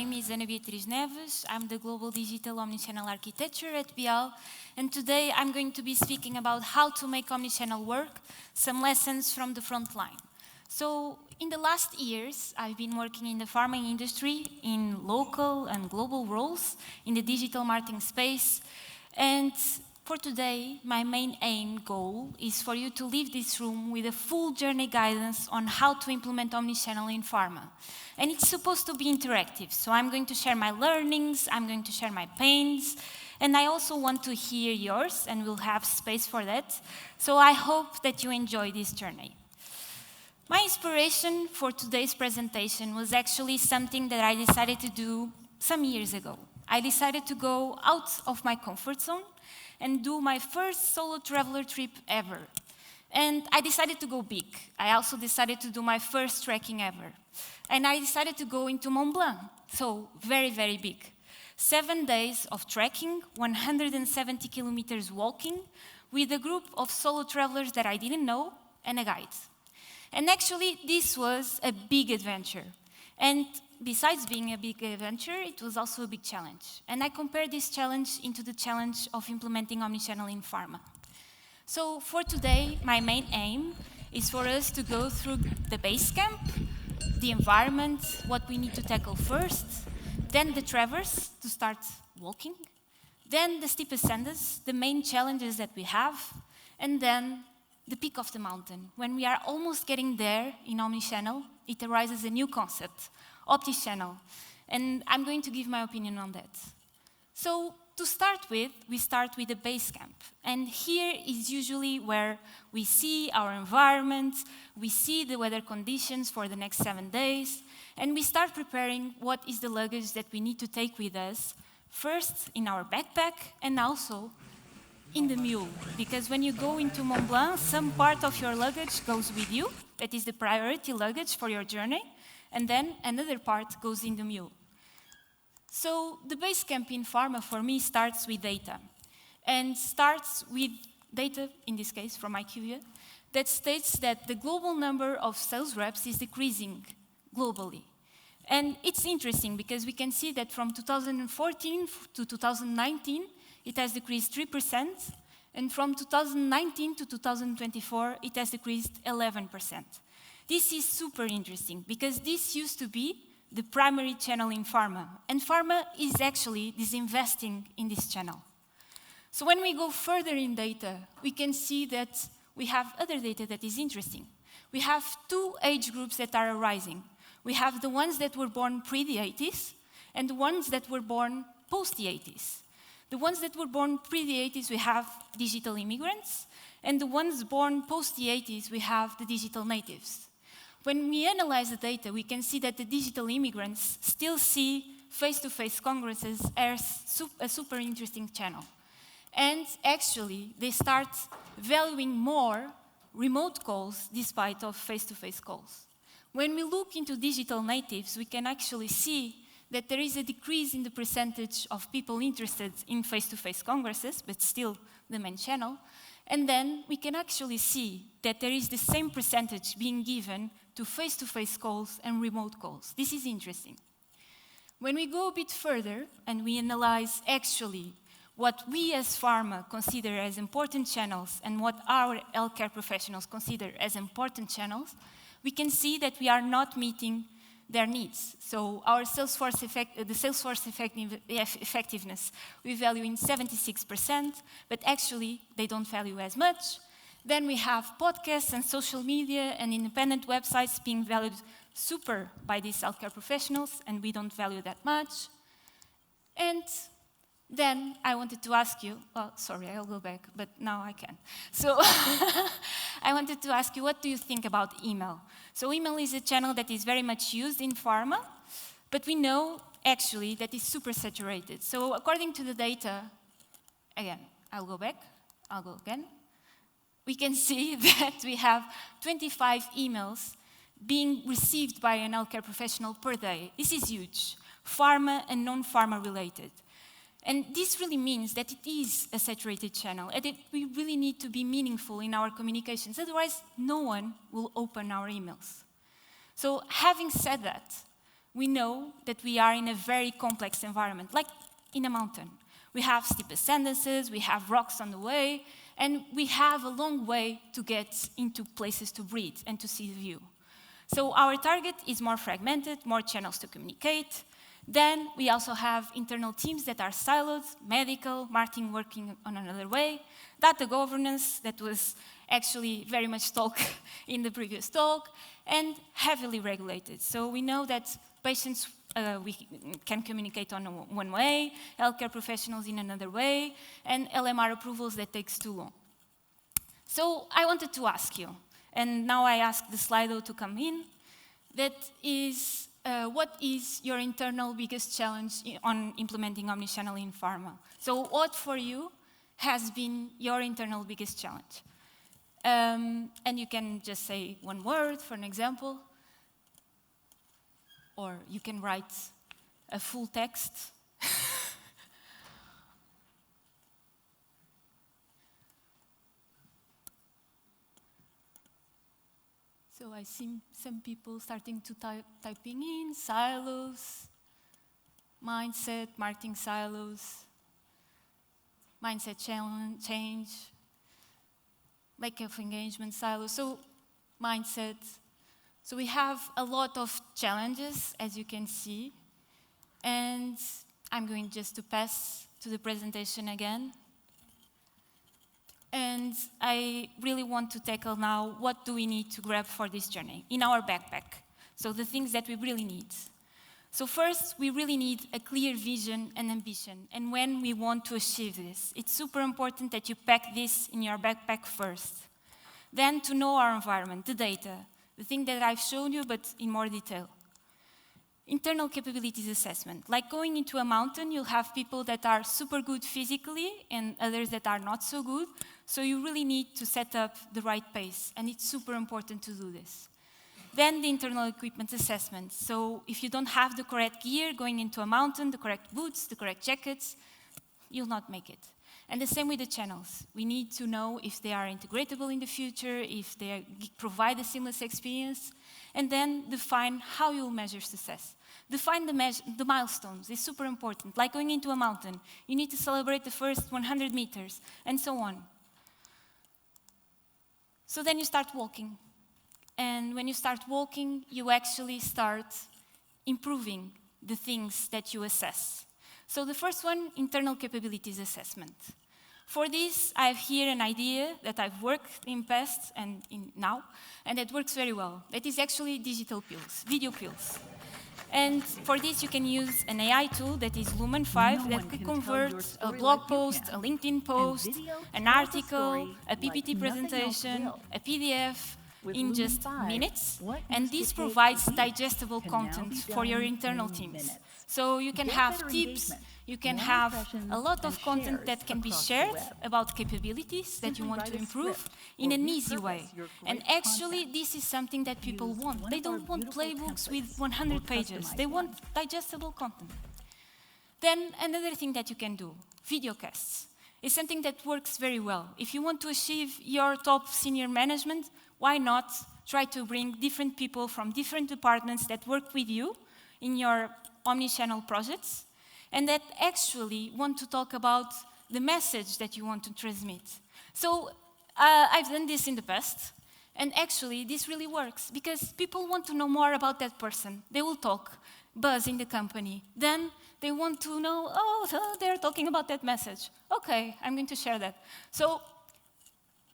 name is Beatriz Neves. I'm the Global Digital Omnichannel Architecture at Bial. And today I'm going to be speaking about how to make omnichannel work, some lessons from the Frontline. So in the last years, I've been working in the pharma industry in local and global roles in the digital marketing space. And for today, my main goal is for you to leave this room with a full journey guidance on how to implement omnichannel in pharma. And it's supposed to be interactive, so I'm going to share my learnings, I'm going to share my pains, and I also want to hear yours, and we'll have space for that. So I hope that you enjoy this journey. My inspiration for today's presentation was actually something that I decided to do some years ago. I decided to go out of my comfort zone and do my first solo traveler trip ever. And I decided to go big. I also decided to do my first trekking ever. And I decided to go into Mont Blanc, so very, very big. 7 days of trekking, 170 kilometers walking, with a group of solo travelers that I didn't know, and a guide. And actually, this was a big adventure. And besides being a big adventure, it was also a big challenge. And I compared this challenge into the challenge of implementing omnichannel in pharma. So for today, my main aim is for us to go through the base camp, the environment, what we need to tackle first, then the traverse to start walking, then the steep ascents, the main challenges that we have, and then the peak of the mountain. When we are almost getting there in omnichannel, it arises a new concept, omnichannel, and I'm going to give my opinion on that. So to start with, we start with the base camp, and here is usually where we see our environment, we see the weather conditions for the next 7 days, and we start preparing what is the luggage that we need to take with us, first in our backpack and also in the mule, because when you go into Mont Blanc, some part of your luggage goes with you, that is the priority luggage for your journey, and then another part goes in the mule. So the base camp in pharma for me starts with data, and starts with data, in this case from IQVIA, that states that the global number of sales reps is decreasing globally. And it's interesting because we can see that from 2014 to 2019, it has decreased 3%, and from 2019 to 2024, it has decreased 11%. This is super interesting because this used to be the primary channel in pharma, and pharma is actually disinvesting in this channel. So when we go further in data, we can see that we have other data that is interesting. We have two age groups that are arising. We have the ones that were born pre the 80s and the ones that were born post the 80s. The ones that were born pre the 80s, we have digital immigrants, and the ones born post the 80s, we have the digital natives. When we analyze the data, we can see that the digital immigrants still see face-to-face congresses as a super interesting channel. And actually, they start valuing more remote calls despite of face-to-face calls. When we look into digital natives, we can actually see that there is a decrease in the percentage of people interested in face-to-face congresses, but still the main channel. And then we can actually see that there is the same percentage being given to face-to-face calls and remote calls. This is interesting. When we go a bit further and we analyze actually what we as pharma consider as important channels and what our healthcare professionals consider as important channels, we can see that we are not meeting their needs. So our the sales force effectiveness, we value in 76%, but actually they don't value as much. Then we have podcasts and social media and independent websites being valued super by these healthcare professionals, and we don't value that much. And then I wanted to ask you, oh, sorry, I'll go back, but now I can. So I wanted to ask you, what do you think about email? So email is a channel that is very much used in pharma, but we know actually that it's super saturated. So according to the data, again, I'll go back, I'll go again. We can see that we have 25 emails being received by an healthcare professional per day. This is huge, pharma and non-pharma related. And this really means that it is a saturated channel and that we really need to be meaningful in our communications. Otherwise, no one will open our emails. So having said that, we know that we are in a very complex environment, like in a mountain. We have steep ascendances, we have rocks on the way, and we have a long way to get into places to breathe and to see the view. So our target is more fragmented, more channels to communicate. Then we also have internal teams that are siloed, medical, marketing working on another way, data governance that was actually very much talked in the previous talk, and heavily regulated. So we know that patients we can communicate on one way, healthcare professionals in another way, and LMR approvals that takes too long. So I wanted to ask you, and now I ask the Slido to come in, that is, what is your internal biggest challenge on implementing omnichannel in pharma? So what for you has been your internal biggest challenge? And you can just say one word for an example, or you can write a full text. So I see some people starting to typing in silos, mindset, marketing silos, mindset change, lack of engagement silos, so mindset. So we have a lot of challenges, as you can see, and I'm going just to pass to the presentation again. And I really want to tackle now what do we need to grab for this journey in our backpack. So the things that we really need. So first, we really need a clear vision and ambition. And when we want to achieve this, it's super important that you pack this in your backpack first. Then to know our environment, the data, the thing that I've shown you, but in more detail. Internal capabilities assessment. Like going into a mountain, you'll have people that are super good physically and others that are not so good. So you really need to set up the right pace, and it's super important to do this. Then the internal equipment assessment. So if you don't have the correct gear going into a mountain, the correct boots, the correct jackets, you'll not make it. And the same with the channels. We need to know if they are integratable in the future, if they provide a seamless experience, and then define how you'll measure success. Define the milestones. It's super important. Like going into a mountain, you need to celebrate the first 100 meters, and so on. So then you start walking. And when you start walking, you actually start improving the things that you assess. So the first one, internal capabilities assessment. For this, I have here an idea that I've worked in past and in now, and that works very well. That is actually digital pills, video pills. And for this, you can use an AI tool that is Lumen 5 that can convert a blog post, a LinkedIn post, an article, a PPT presentation, a PDF in just minutes. And this provides digestible content for your internal teams. So you can have tips, you can have a lot of content that can be shared about capabilities that you want to improve in an easy way. And actually, this is something that people want. They don't want playbooks with 100 pages. They want digestible content. Then another thing that you can do, videocasts, is something that works very well. If you want to achieve your top senior management, why not try to bring different people from different departments that work with you in your omnichannel projects, and that actually want to talk about the message that you want to transmit. So I've done this in the past, and actually this really works, because people want to know more about that person. They will talk, buzz in the company. Then they want to know, oh, they're talking about that message. Okay, I'm going to share that. So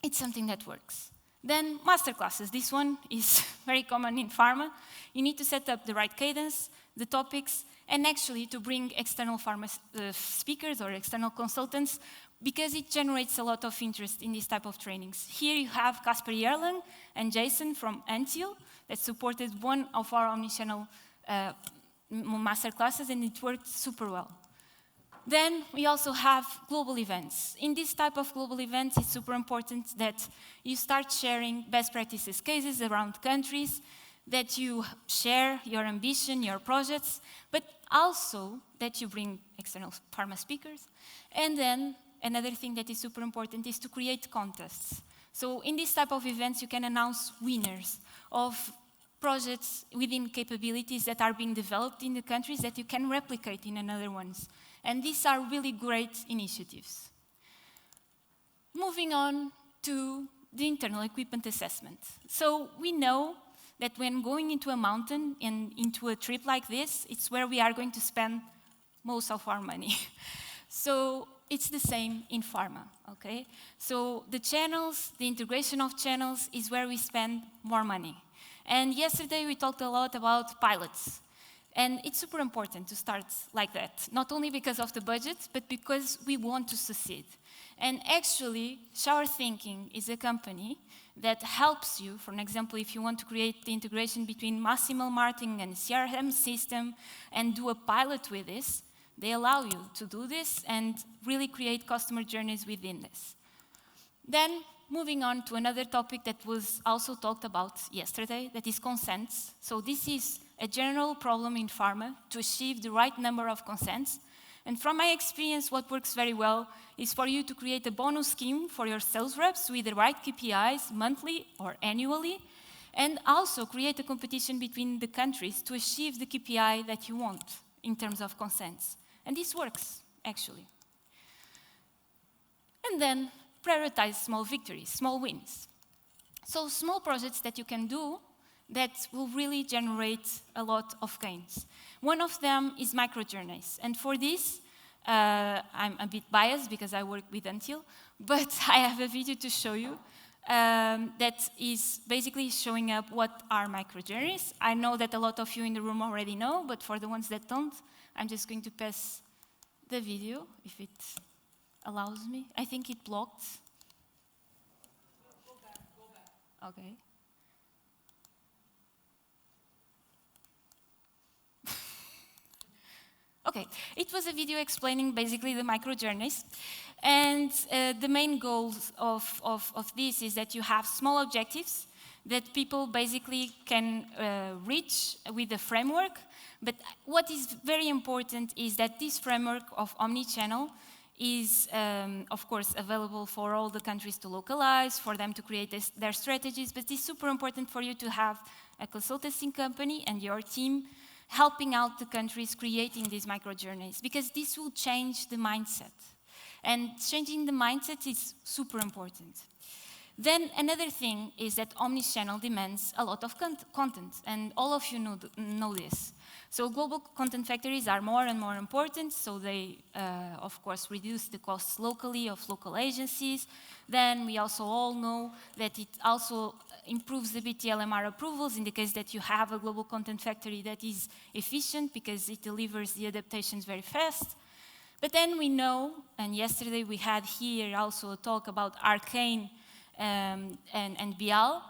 it's something that works. Then masterclasses. This one is very common in pharma. You need to set up the right cadence, the topics, and actually to bring external pharma speakers or external consultants, because it generates a lot of interest in this type of trainings. Here you have Casper Yerlang and Jason from Agile that supported one of our omnichannel masterclasses, and it worked super well. Then we also have global events. In this type of global events, it's super important that you start sharing best practices cases around countries, that you share your ambition, your projects, but also that you bring external pharma speakers. And then another thing that is super important is to create contests. So in this type of events, you can announce winners of projects within capabilities that are being developed in the countries that you can replicate in another ones. And these are really great initiatives. Moving on to the internal equipment assessment. So we know that when going into a mountain and into a trip like this, it's where we are going to spend most of our money. So it's the same in pharma, okay? So the channels, the integration of channels is where we spend more money. And yesterday we talked a lot about pilots. And it's super important to start like that, not only because of the budget, but because we want to succeed. And actually, Shower Thinking is a company that helps you. For an example, if you want to create the integration between mass email marketing and CRM system and do a pilot with this, they allow you to do this and really create customer journeys within this. Then, moving on to another topic that was also talked about yesterday, that is consents. So this is a general problem in pharma to achieve the right number of consents. And from my experience, what works very well is for you to create a bonus scheme for your sales reps with the right KPIs monthly or annually, and also create a competition between the countries to achieve the KPI that you want in terms of consents. And this works, actually. And then prioritize small victories, small wins. So small projects that you can do that will really generate a lot of gains. One of them is microjourneys. And for this, I'm a bit biased because I work with Until, but I have a video to show you that is basically showing up what are microjourneys. I know that a lot of you in the room already know, but for the ones that don't, I'm just going to pass the video, if it allows me. I think it blocked. Go back. Okay. Okay, it was a video explaining basically the microjourneys. And the main goals of this is that you have small objectives that people basically can reach with the framework. But what is very important is that this framework of omnichannel is, of course, available for all the countries to localize, for them to create their strategies. But it's super important for you to have a consultancy company and your team helping out the countries creating these microjourneys, because this will change the mindset. And changing the mindset is super important. Then another thing is that omnichannel demands a lot of content, and all of you know this. So global content factories are more and more important, so they, of course, reduce the costs locally of local agencies. Then we also all know that it also improves the BTLMR approvals in the case that you have a global content factory that is efficient because it delivers the adaptations very fast. But then we know, and yesterday we had here also a talk about Arcane and Bial,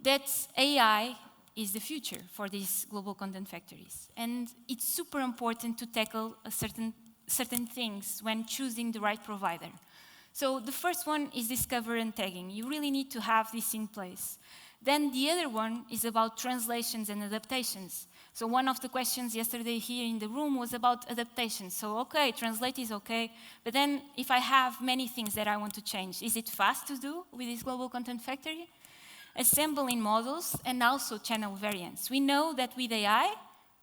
that AI is the future for these global content factories. And it's super important to tackle certain things when choosing the right provider. So the first one is discover and tagging. You really need to have this in place. Then the other one is about translations and adaptations. So one of the questions yesterday here in the room was about adaptations. So okay, translate is okay, but then if I have many things that I want to change, is it fast to do with this global content factory? Assembling models and also channel variants. We know that with AI,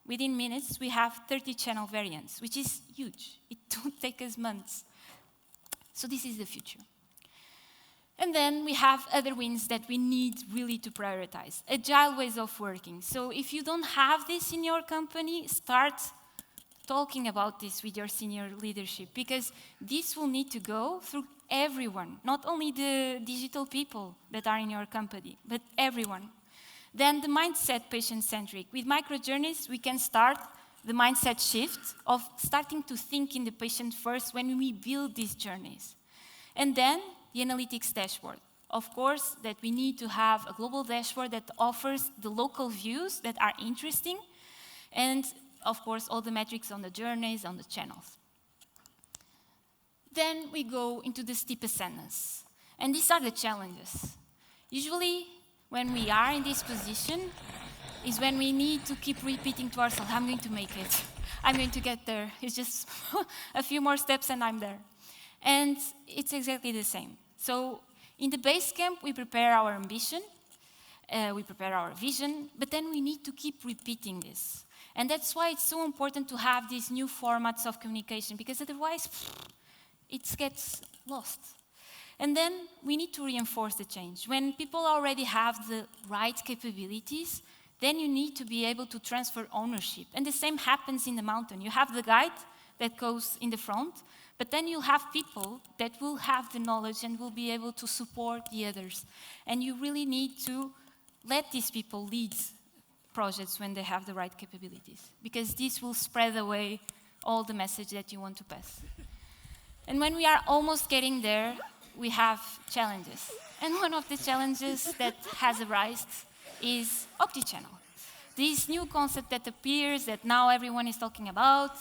within minutes, we have 30 channel variants, which is huge. It don't take us months. So this is the future. And then we have other wins that we need really to prioritize. Agile ways of working. So if you don't have this in your company, start talking about this with your senior leadership, because this will need to go through everyone, not only the digital people that are in your company, but everyone. Then the mindset patient-centric. With microjourneys, we can start the mindset shift of starting to think in the patient first when we build these journeys. And then the analytics dashboard. Of course, that we need to have a global dashboard that offers the local views that are interesting, and of course, all the metrics on the journeys, on the channels. Then we go into the steep ascendance. And these are the challenges. Usually, when we are in this position, is when we need to keep repeating to ourselves, I'm going to make it. I'm going to get there. It's just a few more steps and I'm there. And it's exactly the same. So in the base camp, we prepare our ambition. we prepare our vision, but then we need to keep repeating this. And that's why it's so important to have these new formats of communication, because otherwise it gets lost. And then we need to reinforce the change. When people already have the right capabilities, then you need to be able to transfer ownership. And the same happens in the mountain. You have the guide that goes in the front, but then you'll have people that will have the knowledge and will be able to support the others. And you really need to let these people lead projects when they have the right capabilities, because this will spread away all the message that you want to pass. And when we are almost getting there, we have challenges. And one of the challenges that has arisen is Omnichannel. This new concept that appears that now everyone is talking about.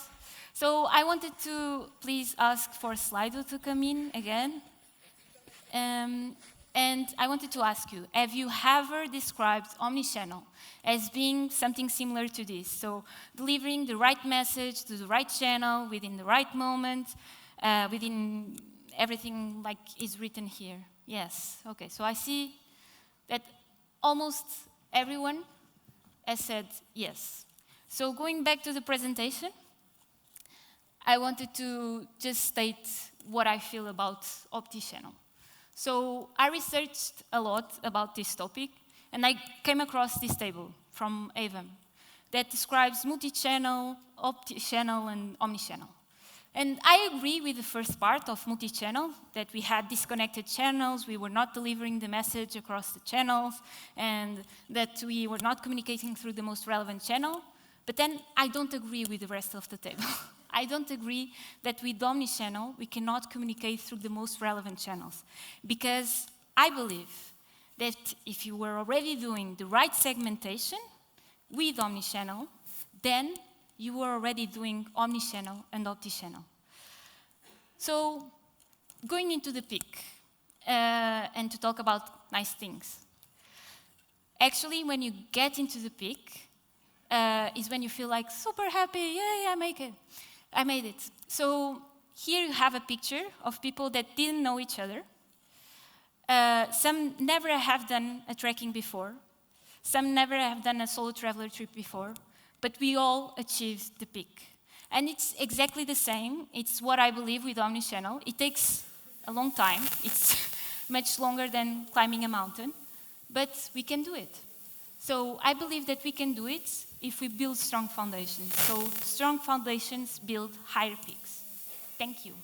So I wanted to please ask for Slido to come in again. And I wanted to ask you, have you ever described Omnichannel as being something similar to this? So delivering the right message to the right channel within the right moment, within everything like is written here? Yes, okay, so I see that almost everyone has said yes. So going back to the presentation, I wanted to just state what I feel about Omnichannel. So I researched a lot about this topic, and I came across this table from Avon that describes multi-channel, omni-channel, and omnichannel. And I agree with the first part of multi-channel, that we had disconnected channels, we were not delivering the message across the channels, and that we were not communicating through the most relevant channel. But then I don't agree with the rest of the table. I don't agree that with omnichannel, we cannot communicate through the most relevant channels. Because I believe that if you were already doing the right segmentation with omnichannel, then you were already doing omnichannel and omnichannel. So going into the peak and to talk about nice things. Actually, when you get into the peak, is when you feel like super happy, yay, I made it. So here you have a picture of people that didn't know each other. Some never have done a trekking before. Some never have done a solo traveler trip before. But we all achieved the peak. And it's exactly the same. It's what I believe with omnichannel. It takes a long time. It's much longer than climbing a mountain. But we can do it. So I believe that we can do it if we build strong foundations. So strong foundations build higher peaks. Thank you.